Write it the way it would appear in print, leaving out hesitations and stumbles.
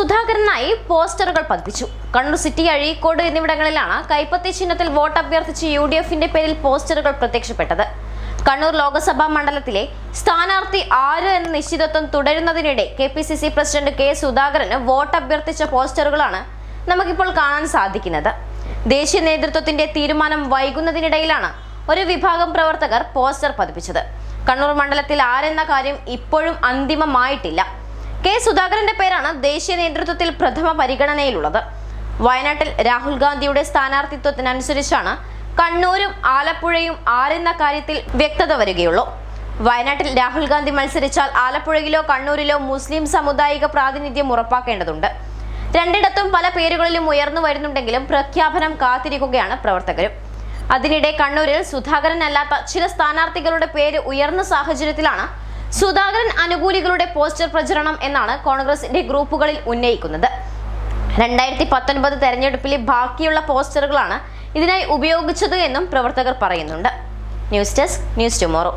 സുധാകരനായി പോസ്റ്ററുകൾ പതിപ്പിച്ചു. കണ്ണൂർ സിറ്റി, അഴീക്കോട് എന്നിവിടങ്ങളിലാണ് കൈപ്പത്തി ചിഹ്നത്തിൽ വോട്ട് അഭ്യർത്ഥിച്ച് UDFന്റെ പേരിൽ പോസ്റ്ററുകൾ പ്രത്യക്ഷപ്പെട്ടത്. കണ്ണൂർ ലോക്സഭാ മണ്ഡലത്തിലെ സ്ഥാനാർത്ഥി ആര് എന്ന നിശ്ചിതത്വം തുടരുന്നതിനിടെ KPCC പ്രസിഡന്റ് K സുധാകരന് വോട്ട് അഭ്യർത്ഥിച്ച പോസ്റ്ററുകളാണ് നമുക്കിപ്പോൾ കാണാൻ സാധിക്കുന്നത്. ദേശീയ നേതൃത്വത്തിന്റെ തീരുമാനം വൈകുന്നതിനിടയിലാണ് ഒരു വിഭാഗം പ്രവർത്തകർ പോസ്റ്റർ പതിപ്പിച്ചത്. കണ്ണൂർ മണ്ഡലത്തിൽ ആരെന്ന കാര്യം ഇപ്പോഴും അന്തിമമായിട്ടില്ല. K സുധാകരന്റെ പേരാണ് ദേശീയ നേതൃത്വത്തിൽ പ്രഥമ പരിഗണനയിലുള്ളത്. വയനാട്ടിൽ രാഹുൽ ഗാന്ധിയുടെ സ്ഥാനാർത്ഥിത്വത്തിനനുസരിച്ചാണ് കണ്ണൂരും ആലപ്പുഴയും ആരെന്ന കാര്യത്തിൽ വ്യക്തത വരികയുള്ളൂ. വയനാട്ടിൽ രാഹുൽ ഗാന്ധി മത്സരിച്ചാൽ ആലപ്പുഴയിലോ കണ്ണൂരിലോ മുസ്ലിം സാമുദായിക പ്രാതിനിധ്യം ഉറപ്പാക്കേണ്ടതുണ്ട്. രണ്ടിടത്തും പല പേരുകളിലും ഉയർന്നു വരുന്നുണ്ടെങ്കിലും പ്രഖ്യാപനം കാത്തിരിക്കുകയാണ് പ്രവർത്തകരും. അതിനിടെ കണ്ണൂരിൽ സുധാകരൻ അല്ലാത്ത ചില സ്ഥാനാർത്ഥികളുടെ പേര് ഉയർന്ന സാഹചര്യത്തിലാണ് സുധാകരൻ അനുകൂലികളുടെ പോസ്റ്റർ പ്രചരണം എന്നാണ് കോൺഗ്രസിന്റെ ഗ്രൂപ്പുകളിൽ ഉന്നയിക്കുന്നത്. 2019 തെരഞ്ഞെടുപ്പിലെ ബാക്കിയുള്ള പോസ്റ്ററുകളാണ് ഇതിനായി ഉപയോഗിച്ചത് എന്നും പ്രവർത്തകർ പറയുന്നുണ്ട്. News desk, news tomorrow.